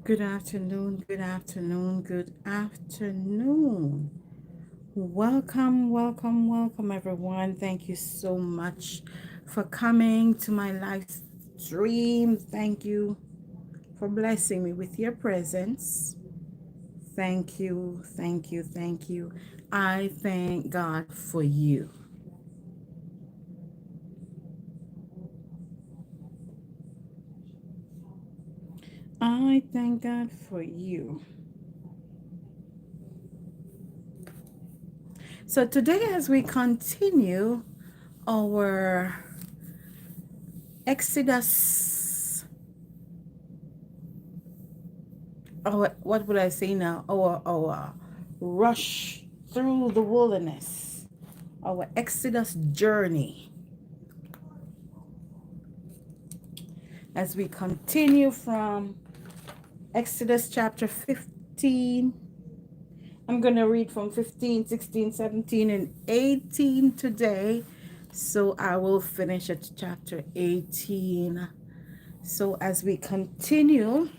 Good afternoon, good afternoon, good afternoon. Welcome, welcome, welcome, everyone. Thank you so much for coming to my live stream. Thank you for blessing me with your presence. Thank you, thank you, thank you. I thank God for you. I thank God for you. So today, as we continue our Exodus, what would I say now? Our rush through the wilderness, our Exodus journey, as we continue from Exodus chapter 15. I'm going to read from 15, 16, 17, and 18 today. So I will finish at chapter 18. So as we continue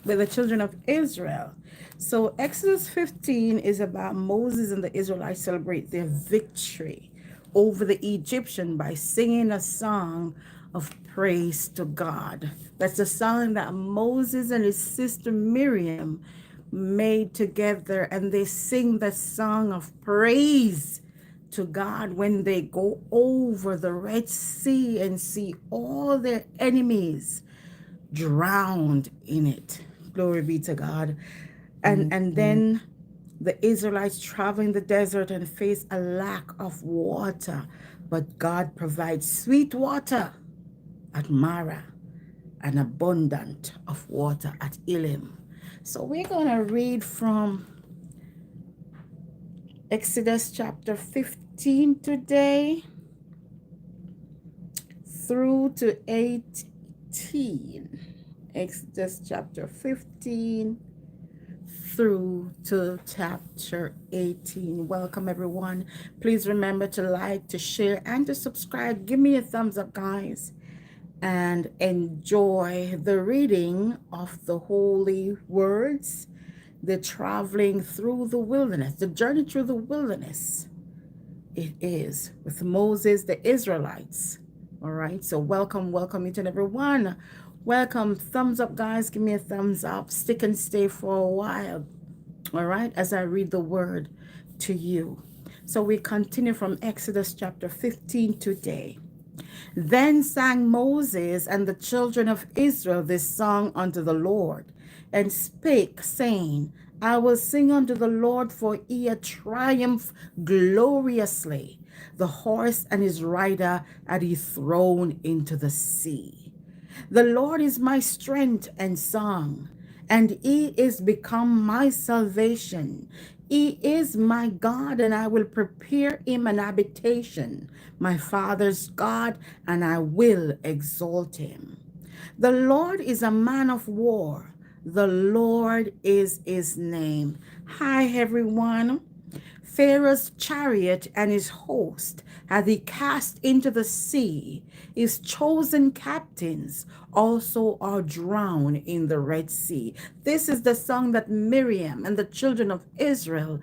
with the children of Israel. So Exodus 15 is about Moses and the Israelites celebrate their victory over the Egyptian by singing a song of praise to God. That's a song that Moses and his sister Miriam made together, and they sing the song of praise to God when they go over the Red Sea and see all their enemies drowned in it. Glory be to God. And then the Israelites travel in the desert and face a lack of water, but God provides sweet water at Mara and abundant of water at Elim. So we're going to read from Exodus chapter 15 today through to 18. Exodus chapter 15 through to chapter 18. Welcome, everyone. Please remember to like, to share, and to subscribe. Give me a thumbs up, guys, and enjoy the reading of the holy words, the traveling through the wilderness, the journey through the wilderness. It is with Moses, the Israelites. All right, so welcome each and every one. Welcome. Thumbs up, guys. Give me a thumbs up. Stick and stay for a while. All right, as I read the word to you. So we continue from Exodus chapter 15 today. Then sang Moses and the children of Israel this song unto the Lord, and spake, saying, I will sing unto the Lord, for he hath triumphed gloriously. The horse and his rider had he thrown into the sea. The Lord is my strength and song, and he is become my salvation. He is my God, and I will prepare him an habitation, my father's God, and I will exalt him. The Lord is a man of war. The Lord is his name. Hi, everyone. Pharaoh's chariot and his host hath he cast into the sea. His chosen captains also are drowned in the Red Sea. This is the song that Miriam and the children of Israel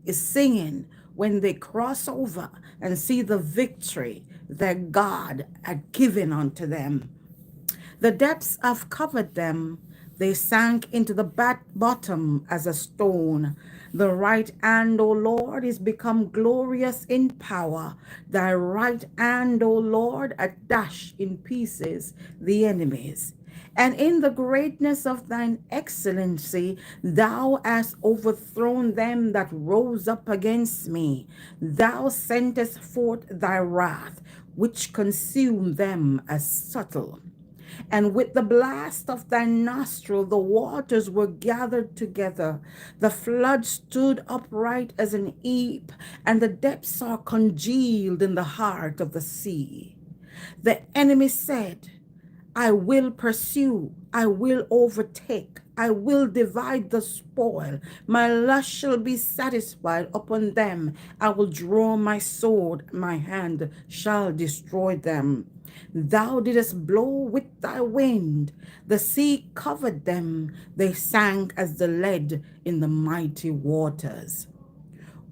is singing when they cross over and see the victory that God had given unto them. The depths have covered them. They sank into the bottom as a stone. The right hand, O Lord, is become glorious in power. Thy right hand, O Lord, hath dashed in pieces the enemies. And in the greatness of thine excellency, thou hast overthrown them that rose up against me. Thou sentest forth thy wrath, which consumed them as subtle. And with the blast of thy nostril, the waters were gathered together. The flood stood upright as an heap, and the depths are congealed in the heart of the sea. The enemy said, I will pursue, I will overtake, I will divide the spoil. My lust shall be satisfied upon them. I will draw my sword, my hand shall destroy them. Thou didst blow with thy wind, the sea covered them, they sank as the lead in the mighty waters.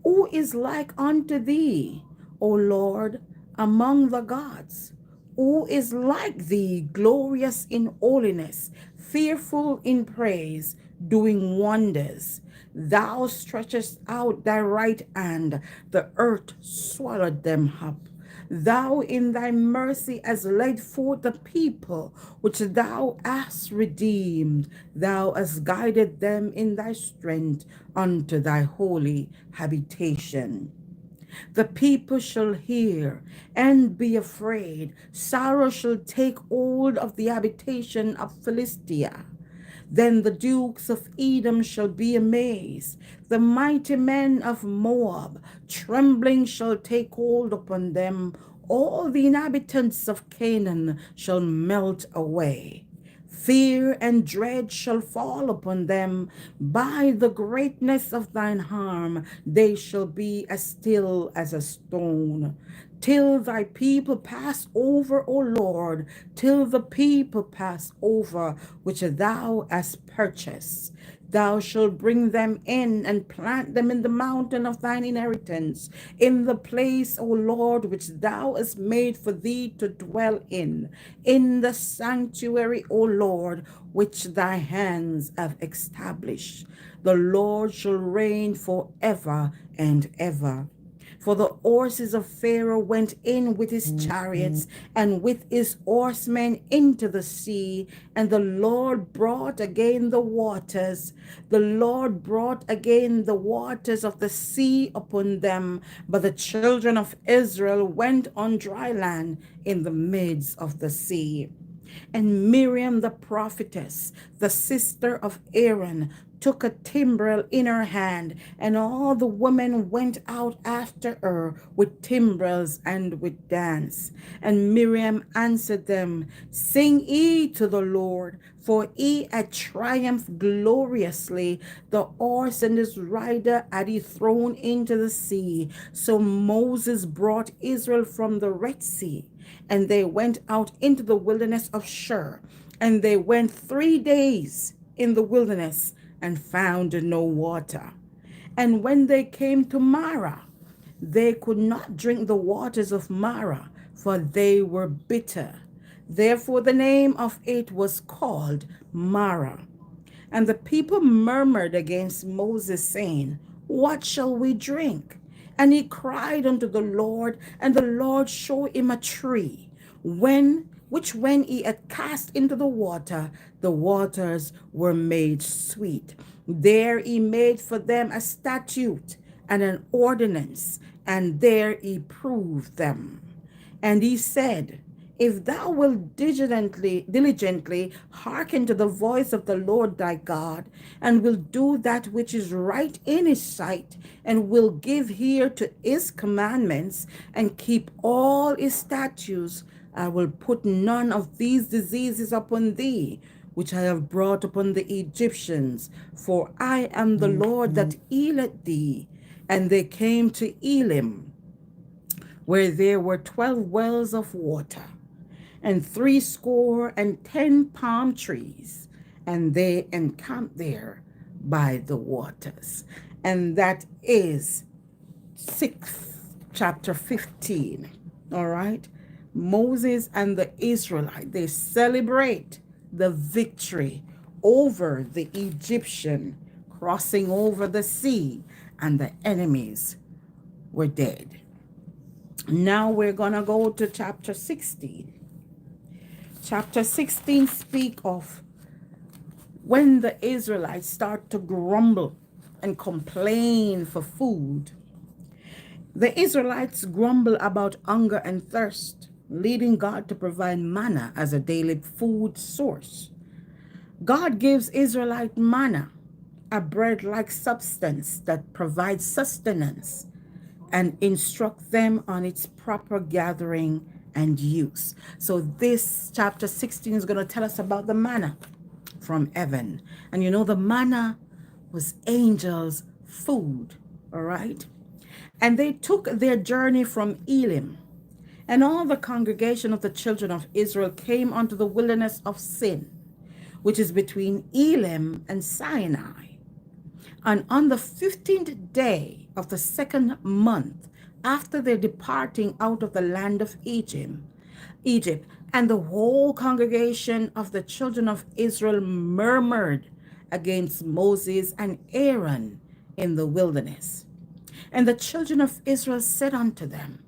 Who is like unto thee, O Lord, among the gods? Who is like thee, glorious in holiness, fearful in praise, doing wonders? Thou stretchest out thy right hand, the earth swallowed them up. Thou in thy mercy hast led forth the people which thou hast redeemed. Thou hast guided them in thy strength unto thy holy habitation. The people shall hear and be afraid. Sorrow shall take hold of the habitation of Philistia. Then the dukes of Edom shall be amazed. The mighty men of Moab, trembling shall take hold upon them. All the inhabitants of Canaan shall melt away. Fear and dread shall fall upon them. By the greatness of thine harm, they shall be as still as a stone. Till thy people pass over, O Lord, till the people pass over, which thou hast purchased. Thou shalt bring them in and plant them in the mountain of thine inheritance, in the place, O Lord, which thou hast made for thee to dwell in the sanctuary, O Lord, which thy hands have established. The Lord shall reign forever and ever. For the horses of Pharaoh went in with his chariots and with his horsemen into the sea, and the Lord brought again the waters. The Lord brought again the waters of the sea upon them, but the children of Israel went on dry land in the midst of the sea. And Miriam the prophetess, the sister of Aaron, took a timbrel in her hand, and all the women went out after her with timbrels and with dance. And Miriam answered them, Sing ye to the Lord, for he had triumphed gloriously. The horse and his rider had he thrown into the sea. So Moses brought Israel from the Red Sea, and they went out into the wilderness of Shur. And they went 3 days in the wilderness and found no water. And when they came to Marah, they could not drink the waters of Marah, for they were bitter. Therefore the name of it was called Marah. And the people murmured against Moses, saying, What shall we drink? And he cried unto the Lord, and the Lord showed him a tree, which when he had cast into the waters were made sweet. There he made for them a statute and an ordinance, and there he proved them. And he said, If thou wilt diligently hearken to the voice of the Lord thy God, and will do that which is right in his sight, and will give ear to his commandments, and keep all his statutes, I will put none of these diseases upon thee, which I have brought upon the Egyptians, for I am the Lord that healeth thee. And they came to Elim, where there were 12 wells of water, and 70 palm trees, and they encamped there by the waters. And that is chapter 15. All right. Moses and the Israelites, they celebrate the victory over the Egyptian, crossing over the sea, and the enemies were dead. Now we're going to go to chapter 16. Chapter 16 speak of when the Israelites start to grumble and complain for food. The Israelites grumble about hunger and thirst, leading God to provide manna as a daily food source. God gives Israelite manna, a bread-like substance that provides sustenance, and instruct them on its proper gathering and use. So this chapter 16 is going to tell us about the manna from heaven. And you know, the manna was angels' food, all right? And they took their journey from Elim, And all the congregation of the children of Israel came unto the wilderness of Sin, which is between Elim and Sinai. And on the 15th day of the second month, after their departing out of the land of Egypt, and the whole congregation of the children of Israel murmured against Moses and Aaron in the wilderness. And the children of Israel said unto them,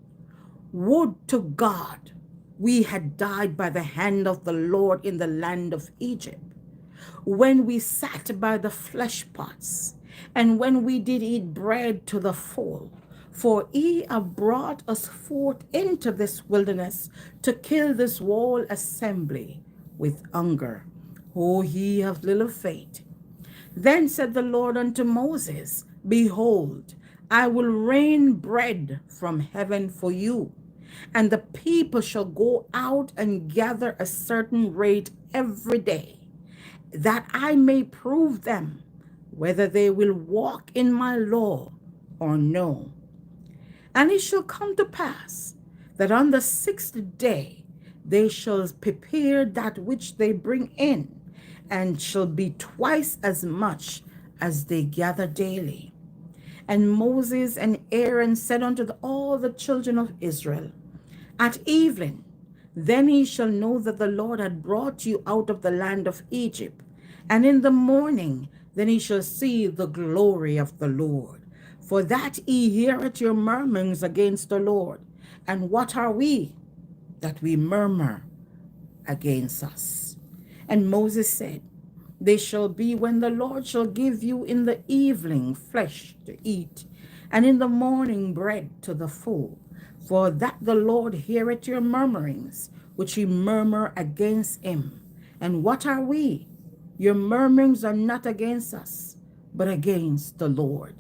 Would to God we had died by the hand of the Lord in the land of Egypt, when we sat by the flesh pots, and when we did eat bread to the full. For ye have brought us forth into this wilderness to kill this whole assembly with hunger. O ye of little faith. Then said the Lord unto Moses, Behold, I will rain bread from heaven for you, and the people shall go out and gather a certain rate every day, that I may prove them whether they will walk in my law or no. And it shall come to pass that on the 6th day they shall prepare that which they bring in, and shall be twice as much as they gather daily. And Moses and Aaron said unto all the children of Israel, At evening, then ye shall know that the Lord had brought you out of the land of Egypt. And in the morning, then ye shall see the glory of the Lord. For that ye heareth your murmurings against the Lord. And what are we, that we murmur against us? And Moses said, They shall be when the Lord shall give you in the evening flesh to eat, and in the morning bread to the full. For that the Lord heareth your murmurings, which ye murmur against him. And what are we? Your murmurings are not against us, but against the Lord.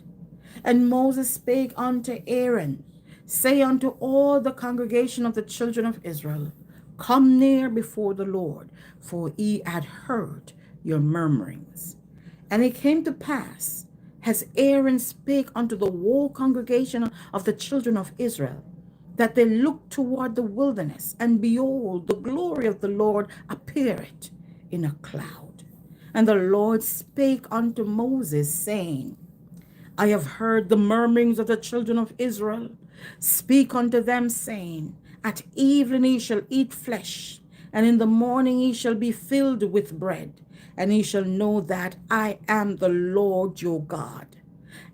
And Moses spake unto Aaron, Say unto all the congregation of the children of Israel, Come near before the Lord, for he had heard your murmurings. And it came to pass, as Aaron spake unto the whole congregation of the children of Israel, that they looked toward the wilderness, and behold, the glory of the Lord appeared in a cloud. And the Lord spake unto Moses, saying, I have heard the murmurings of the children of Israel. Speak unto them, saying, At evening ye shall eat flesh, and in the morning ye shall be filled with bread, and ye shall know that I am the Lord your God.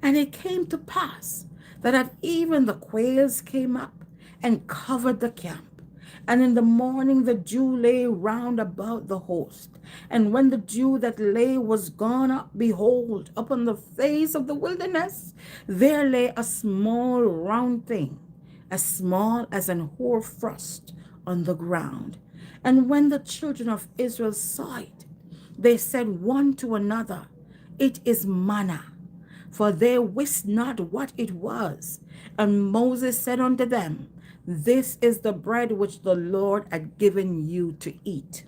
And it came to pass that at even the quails came up and covered the camp. And in the morning the dew lay round about the host. And when the dew that lay was gone up, behold, upon the face of the wilderness, there lay a small round thing, as small as an hoarfrost on the ground. And when the children of Israel saw it, they said one to another, It is manna. For they wist not what it was. And Moses said unto them, This is the bread which the Lord had given you to eat.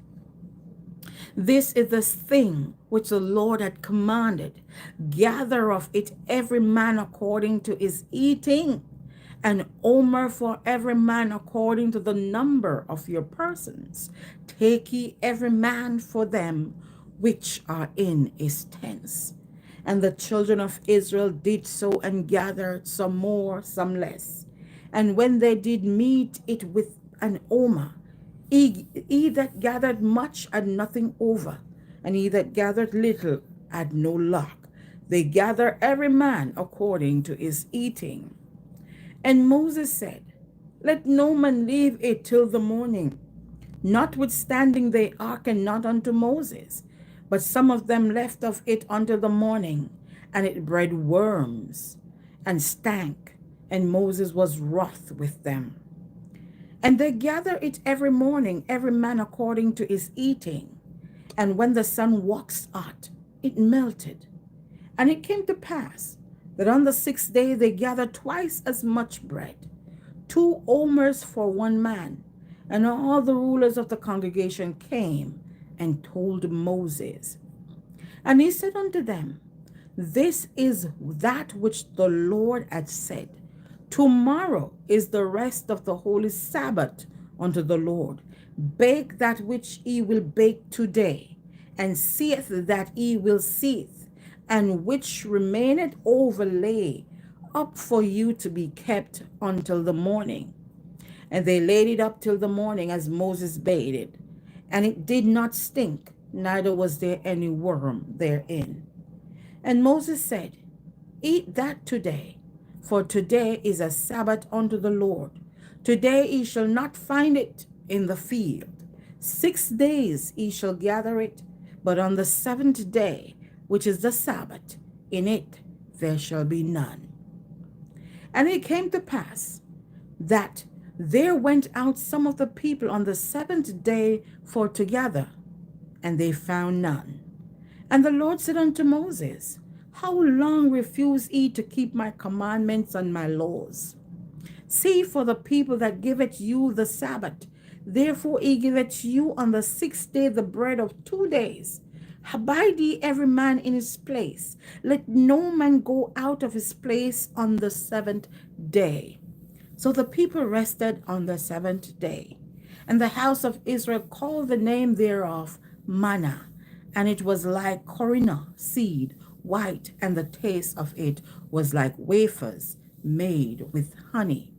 This is the thing which the Lord had commanded. Gather of it every man according to his eating, an omer for every man according to the number of your persons. Take ye every man for them which are in his tents. And the children of Israel did so, and gathered some more, some less. And when they did meet it with an omer, he that gathered much had nothing over, and he that gathered little had no lack. They gather every man according to his eating. And Moses said, Let no man leave it till the morning. Notwithstanding they hearkened not unto Moses, but some of them left of it until the morning, and it bred worms and stank, and Moses was wroth with them. And they gather it every morning, every man according to his eating. And when the sun waxed hot, it melted. And it came to pass that on the 6th day they gathered twice as much bread, 2 omers for one man. And all the rulers of the congregation came and told Moses. And he said unto them, This is that which the Lord had said. Tomorrow is the rest of the holy Sabbath unto the Lord. Bake that which ye will bake today, and seeth that ye will seeth, and which remaineth overlay up for you to be kept until the morning. And they laid it up till the morning, as Moses bade it. And it did not stink, neither was there any worm therein. And Moses said, Eat that today, for today is a Sabbath unto the Lord. Today ye shall not find it in the field. 6 days ye shall gather it, but on the seventh day, which is the Sabbath, in it there shall be none. And it came to pass that there went out some of the people on the seventh day for to gather, and they found none. And the Lord said unto Moses, How long refuse ye to keep my commandments and my laws? See for the people that giveth you the Sabbath. Therefore he giveth you on the 6th day the bread of 2 days. Abide ye every man in his place. Let no man go out of his place on the 7th day. So the people rested on the 7th day. And the house of Israel called the name thereof manna, and it was like corinna seed, white, and the taste of it was like wafers made with honey.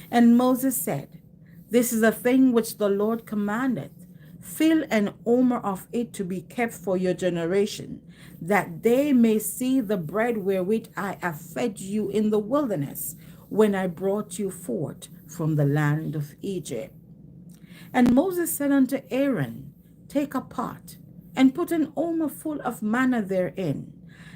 And Moses said, This is a thing which the Lord commandeth. Fill an omer of it to be kept for your generation, that they may see the bread wherewith I have fed you in the wilderness, when I brought you forth from the land of Egypt. And Moses said unto Aaron, Take a pot, and put an omer full of manna therein,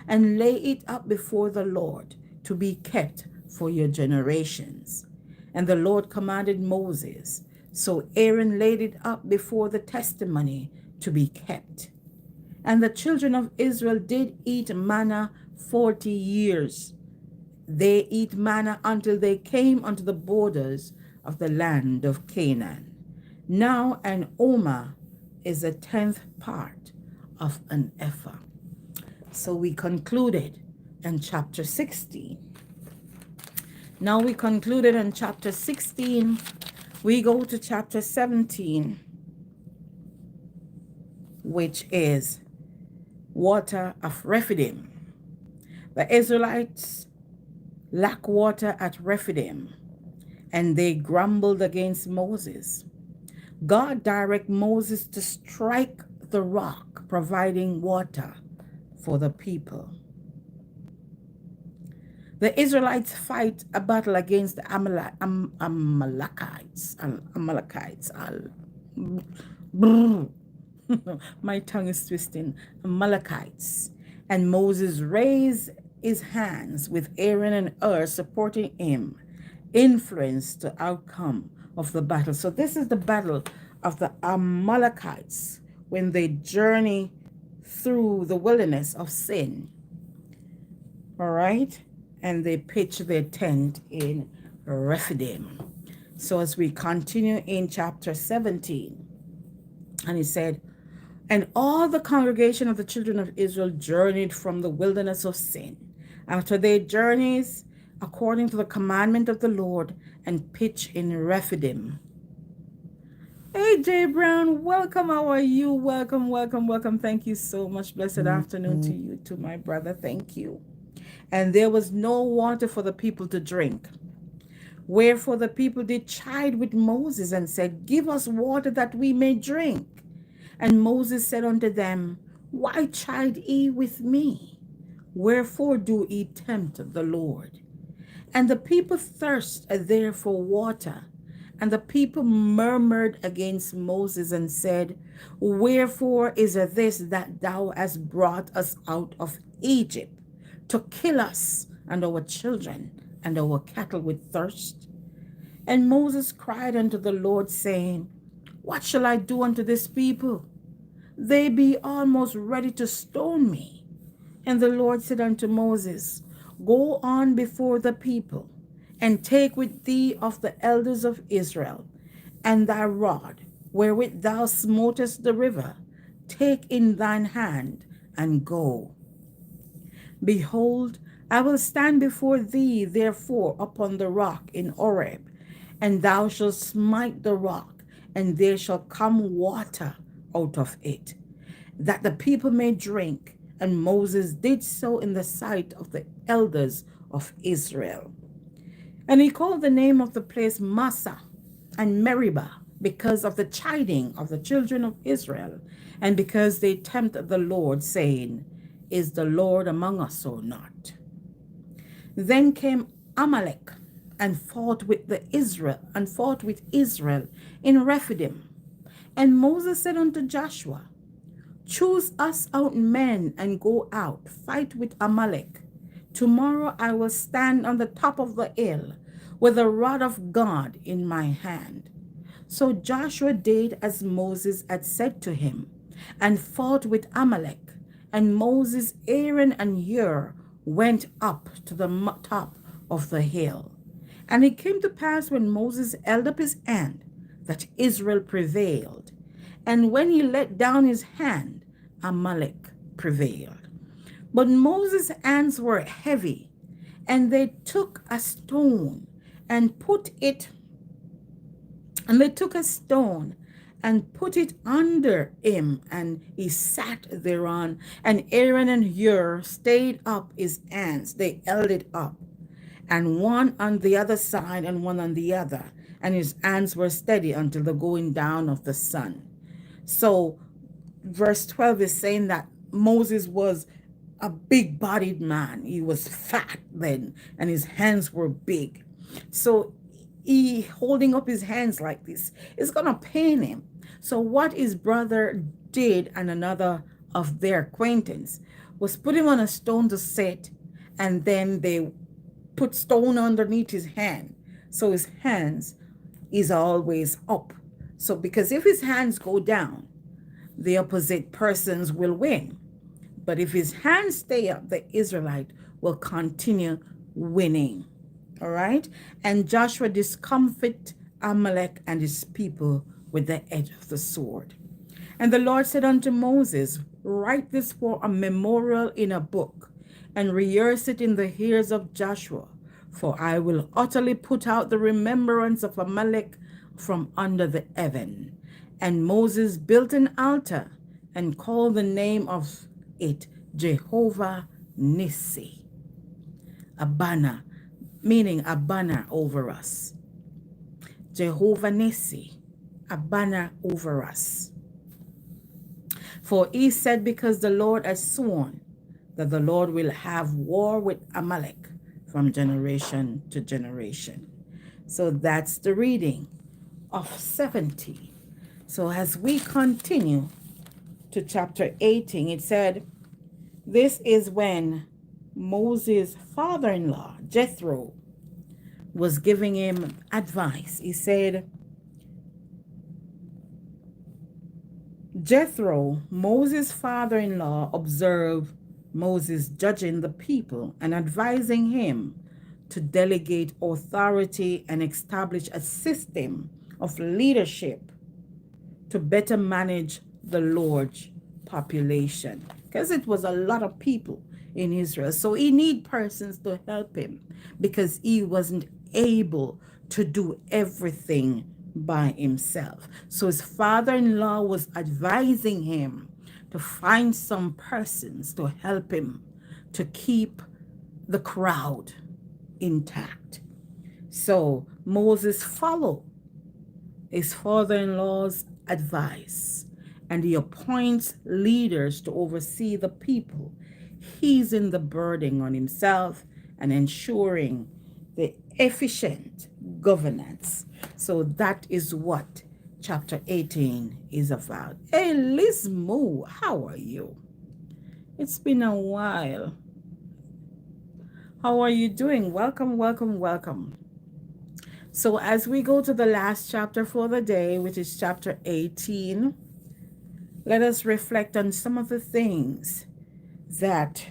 and lay it up before the Lord, to be kept for your generations. And the Lord commanded Moses, so Aaron laid it up before the testimony to be kept. And the children of Israel did eat manna 40 years. They eat manna until they came unto the borders of the land of Canaan. Now an omer is a 10th part of an ephah. So we concluded in chapter 16. Now we concluded in chapter 16. We go to chapter 17, which is water of Rephidim. The Israelites lack water at Rephidim, and they grumbled against Moses. God directed Moses to strike the rock, providing water for the people. The Israelites fight a battle against the Amalekites. My tongue is twisting. Amalekites. And Moses raised his hands with Aaron and Hur supporting him, influenced the outcome of the battle. So this is the battle of the Amalekites when they journey through the wilderness of sin. All right? And they pitch their tent in Rephidim. So as we continue in chapter 17, and he said, And all the congregation of the children of Israel journeyed from the wilderness of sin, after their journeys, according to the commandment of the Lord, and pitch in Rephidim. Hey, Jay Brown, welcome. How are you? Welcome, welcome, welcome. Thank you so much. Blessed afternoon to you, to my brother. Thank you. And there was no water for the people to drink. Wherefore the people did chide with Moses and said, Give us water that we may drink. And Moses said unto them, Why chide ye with me? Wherefore do ye tempt the Lord? And the people thirst there for water. And the people murmured against Moses and said, Wherefore is this that thou hast brought us out of Egypt, to kill us and our children and our cattle with thirst? And Moses cried unto the Lord, saying, What shall I do unto this people? They be almost ready to stone me. And the Lord said unto Moses, Go on before the people, and take with thee of the elders of Israel, and thy rod, wherewith thou smotest the river, take in thine hand, and go. Behold, I will stand before thee, therefore, upon the rock in Horeb, and thou shalt smite the rock, and there shall come water out of it, that the people may drink. And Moses did so in the sight of the elders of Israel. And he called the name of the place Massah and Meribah, because of the chiding of the children of Israel, and because they tempted the Lord, saying, Is the Lord among us or not? Then came Amalek and fought with Israel in Rephidim. And Moses said unto Joshua, Choose us out men and go out, fight with Amalek. Tomorrow I will stand on the top of the hill with the rod of God in my hand. So Joshua did as Moses had said to him, and fought with Amalek. And Moses, Aaron, and Hur went up to the top of the hill. And it came to pass, when Moses held up his hand, that Israel prevailed. And when he let down his hand, Amalek prevailed. But Moses' hands were heavy, and they took a stone and put it under him, and he sat thereon. And Aaron and Hur stayed up his hands, they held it up, and one on the other side and one on the other, and his hands were steady until the going down of the sun. So verse 12 is saying that Moses was a big-bodied man. He was fat then, and his hands were big. So he holding up his hands like this is going to pain him. So what his brother did, and another of their acquaintance, was put him on a stone to sit, and then they put stone underneath his hand, so his hands is always up. So because if his hands go down, the opposite persons will win. But if his hands stay up, the Israelite will continue winning. All right? And Joshua discomfited Amalek and his people with the edge of the sword. And the Lord said unto Moses, Write this for a memorial in a book, and rehearse it in the ears of Joshua, for I will utterly put out the remembrance of Amalek from under the heaven. And Moses built an altar and called the name of it Jehovah Nissi, a banner, meaning a banner over us. Jehovah Nissi, a banner over us. For he said, because the Lord has sworn that the Lord will have war with Amalek from generation to generation. So that's the reading of 70. So as we continue to chapter 18, it said, this is when Moses' father-in-law, Jethro, was giving him advice. He said, Jethro, Moses' father-in-law, observed Moses judging the people and advising him to delegate authority and establish a system of leadership to better manage the large population, because it was a lot of people in Israel. So he need persons to help him because he wasn't able to do everything by himself. So his father-in-law was advising him to find some persons to help him to keep the crowd intact. So Moses followed his father-in-law's advice, and he appoints leaders to oversee the people, easing the burden on himself and ensuring the efficient governance. So that is what chapter 18 is about. Hey, Liz Moo, how are you? It's been a while. How are you doing? Welcome, welcome, welcome. So as we go to the last chapter for the day, which is chapter 18, let us reflect on some of the things that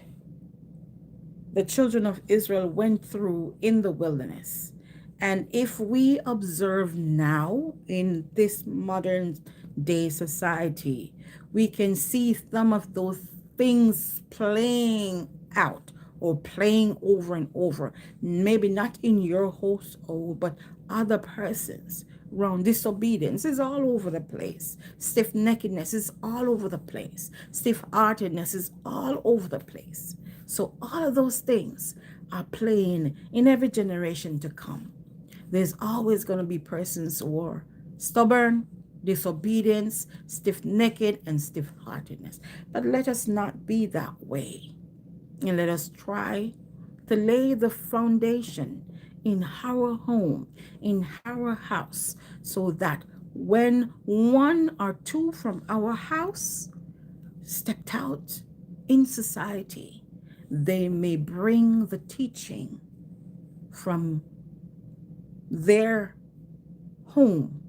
the children of Israel went through in the wilderness. And if we observe now in this modern day society, we can see some of those things playing out or playing over and over. Maybe not in your household, but other persons around. Disobedience is all over the place. Stiff-neckedness is all over the place. Stiff-heartedness is all over the place. So all of those things are playing in every generation to come. There's always going to be persons who are stubborn, disobedience, stiff-necked, and stiff-heartedness. But let us not be that way. And let us try to lay the foundation in our home, in our house, so that when one or two from our house stepped out in society, they may bring the teaching from their home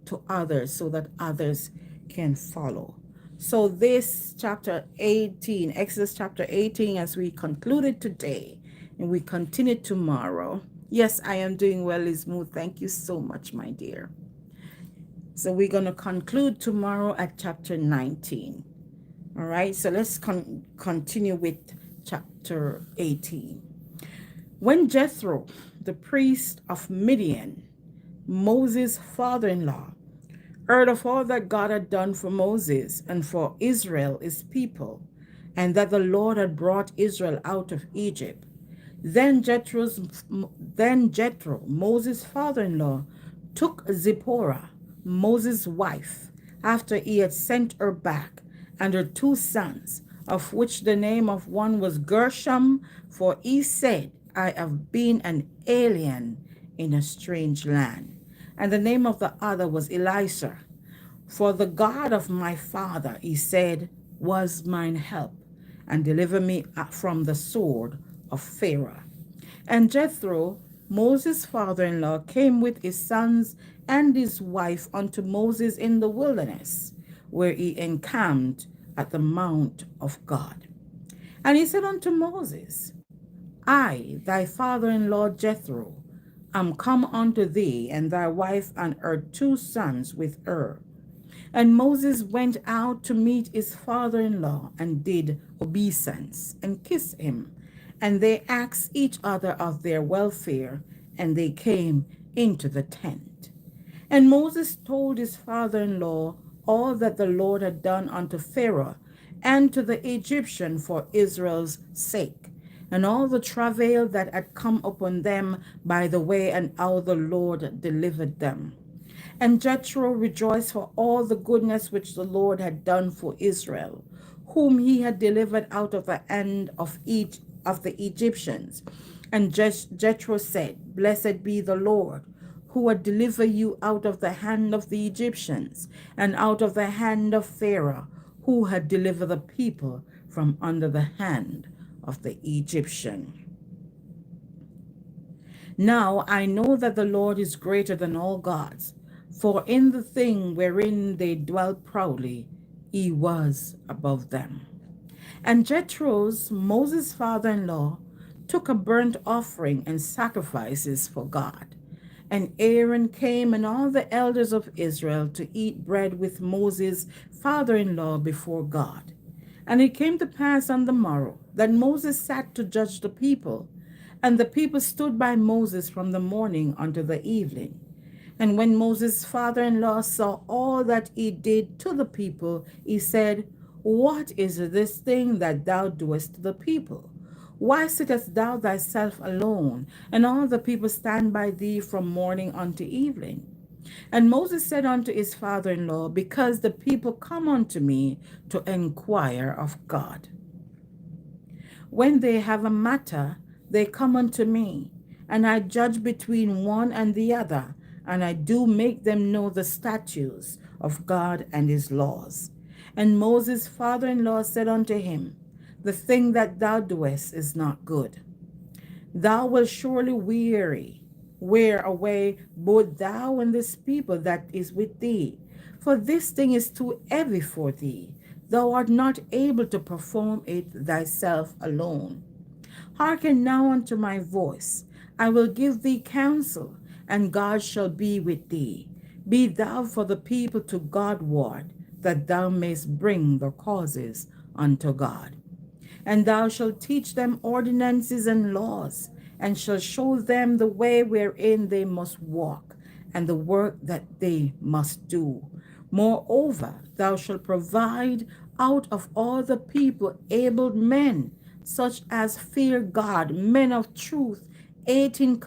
to others so that others can follow. So this chapter 18, Exodus chapter 18, as we concluded today and we continue tomorrow. Yes, I am doing well, Ismu. Thank you so much, my dear. So we're going to conclude tomorrow at chapter 19. All right, so let's continue with chapter 18. When Jethro, the priest of Midian, Moses' father-in-law, heard of all that God had done for Moses and for Israel, his people, and that the Lord had brought Israel out of Egypt, then Jethro, Moses' father-in-law, took Zipporah, Moses' wife, after he had sent her back, and her 2 sons, of which the name of one was Gershom, for he said, I have been an alien in a strange land. And the name of the other was Elisha. For the God of my father, he said, was mine help, and deliver me from the sword of Pharaoh. And Jethro, Moses' father-in-law, came with his sons and his wife unto Moses in the wilderness, where he encamped at the mount of God. And he said unto Moses, I, thy father-in-law Jethro, am come unto thee, and thy wife and her 2 sons with her. And Moses went out to meet his father-in-law, and did obeisance, and kissed him. And they asked each other of their welfare, and they came into the tent. And Moses told his father-in-law all that the Lord had done unto Pharaoh, and to the Egyptian for Israel's sake, and all the travail that had come upon them by the way, and how the Lord delivered them. And Jethro rejoiced for all the goodness which the Lord had done for Israel, whom he had delivered out of the hand of the Egyptians. And Jethro said, Blessed be the Lord, who had delivered you out of the hand of the Egyptians, and out of the hand of Pharaoh, who had delivered the people from under the hand of the Egyptian. Now I know that the Lord is greater than all gods, for in the thing wherein they dwelt proudly, he was above them. And Jethro's, Moses' father-in-law, took a burnt offering and sacrifices for God. And Aaron came and all the elders of Israel to eat bread with Moses' father-in-law before God. And it came to pass on the morrow that Moses sat to judge the people, and the people stood by Moses from the morning unto the evening. And when Moses' father-in-law saw all that he did to the people, he said, What is this thing that thou doest to the people? Why sittest thou thyself alone, and all the people stand by thee from morning unto evening? And Moses said unto his father-in-law, Because the people come unto me to inquire of God. When they have a matter, they come unto me, and I judge between one and the other, and I do make them know the statutes of God and his laws. And Moses' father-in-law said unto him, The thing that thou doest is not good. Thou wilt surely wear away both thou and this people that is with thee. For this thing is too heavy for thee. Thou art not able to perform it thyself alone. Hearken now unto my voice. I will give thee counsel, and God shall be with thee. Be thou for the people to God ward, that thou mayst bring the causes unto God. And thou shalt teach them ordinances and laws, and shalt show them the way wherein they must walk, and the work that they must do. Moreover, thou shalt provide out of all the people able men, such as fear God, men of truth, hating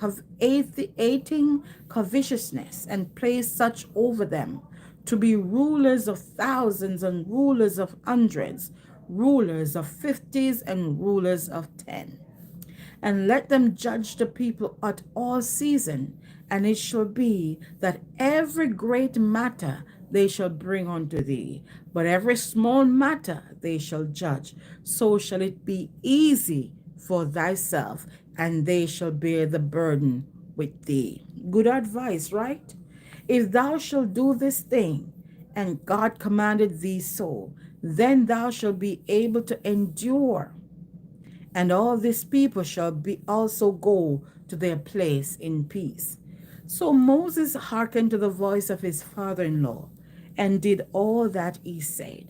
covetousness, and place such over them, to be rulers of thousands and rulers of hundreds, rulers of fifties and rulers of 10. And let them judge the people at all season. And it shall be that every great matter they shall bring unto thee, but every small matter they shall judge. So shall it be easy for thyself, and they shall bear the burden with thee. Good advice, right? If thou shalt do this thing, and God commanded thee so, then thou shalt be able to endure, and all this people shall be also go to their place in peace. So Moses hearkened to the voice of his father-in-law, and did all that he said.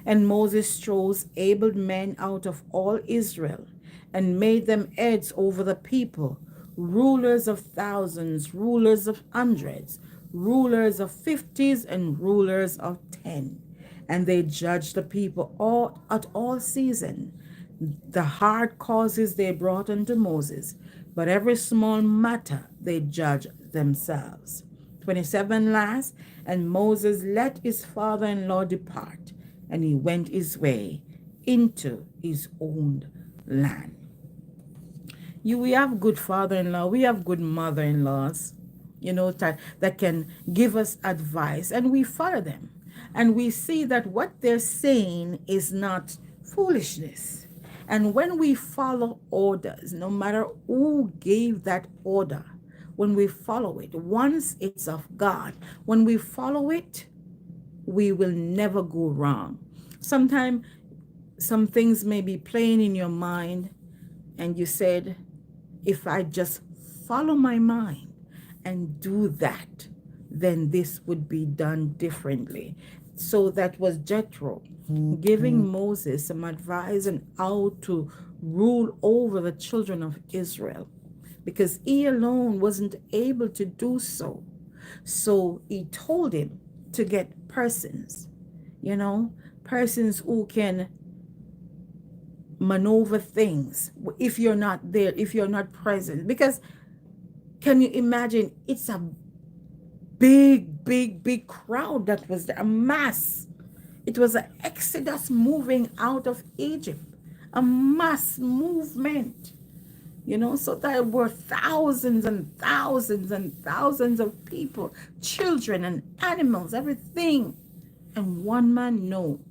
And Moses chose able men out of all Israel, and made them heads over the people, rulers of thousands, rulers of hundreds, rulers of fifties, and rulers of 10. And they judged the people all at all season. The hard causes they brought unto Moses, but every small matter they judged themselves. 27 last, and Moses let his father-in-law depart, and he went his way into his own land. We have good father-in-law, we have good mother-in-laws, that can give us advice, and we follow them. And we see that what they're saying is not foolishness. And when we follow orders, no matter who gave that order, when we follow it, once it's of God, when we follow it, we will never go wrong. Sometimes some things may be playing in your mind, and you said, if I just follow my mind and do that, then this would be done differently. So that was Jethro giving Moses some advice on how to rule over the children of Israel, because he alone wasn't able to do so. So he told him to get persons, persons who can maneuver things if you're not there, if you're not present. Because can you imagine, it's a big crowd that was there, a mass. It was an exodus moving out of Egypt, a mass movement, so there were thousands and thousands and thousands of people, children and animals, everything. And one man knew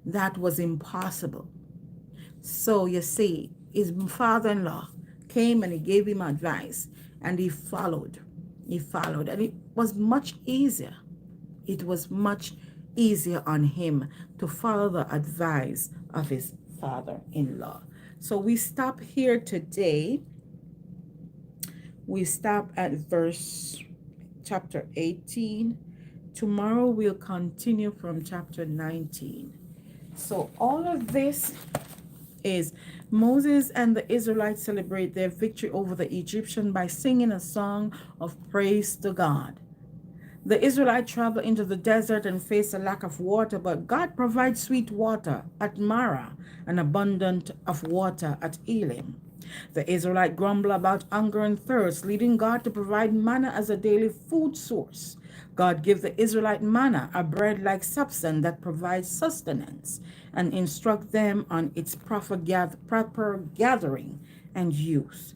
that was impossible. So you see, his father-in-law came and he gave him advice, and he followed. And it was much easier. It was much easier on him to follow the advice of his father-in-law. So we stop here today. We stop at chapter 18. Tomorrow we'll continue from chapter 19. So all of this is Moses and the Israelites celebrate their victory over the Egyptian by singing a song of praise to God. The Israelites travel into the desert and face a lack of water, but God provides sweet water at Marah and abundant of water at Elim. The Israelites grumble about hunger and thirst, leading God to provide manna as a daily food source. God gives the Israelite manna, a bread-like substance that provides sustenance, and instruct them on its proper gathering and use.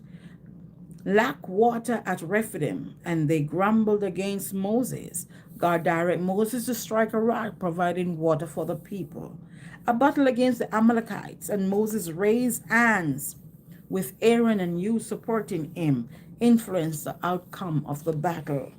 Lack water at Rephidim, and they grumbled against Moses. God directed Moses to strike a rock, providing water for the people. A battle against the Amalekites, and Moses raised hands with Aaron and you supporting him, influenced the outcome of the battle.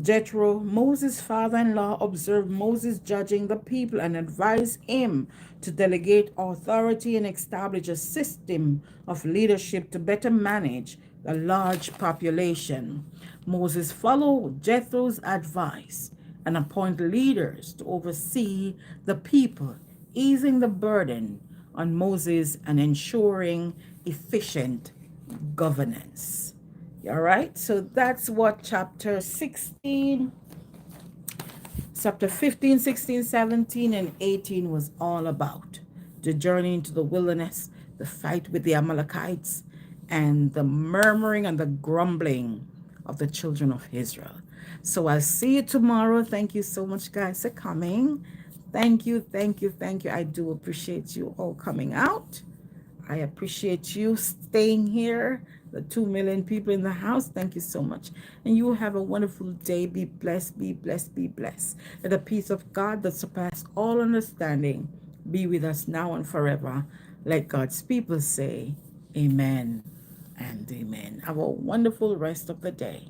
Jethro, Moses' father-in-law, observed Moses judging the people and advised him to delegate authority and establish a system of leadership to better manage a large population. Moses followed Jethro's advice and appointed leaders to oversee the people, easing the burden on Moses and ensuring efficient governance. All right, so that's what chapter 15, 16, 17, and 18 was all about. The journey into the wilderness, the fight with the Amalekites, and the murmuring and the grumbling of the children of Israel. So I'll see you tomorrow. Thank you so much, guys, for coming. Thank you, thank you, thank you. I do appreciate you all coming out. I appreciate you staying here. The 2 million people in the house, thank you so much. And you have a wonderful day. Be blessed, be blessed, be blessed. Let the peace of God that surpasses all understanding be with us now and forever. Let God's people say, Amen and amen. Have a wonderful rest of the day.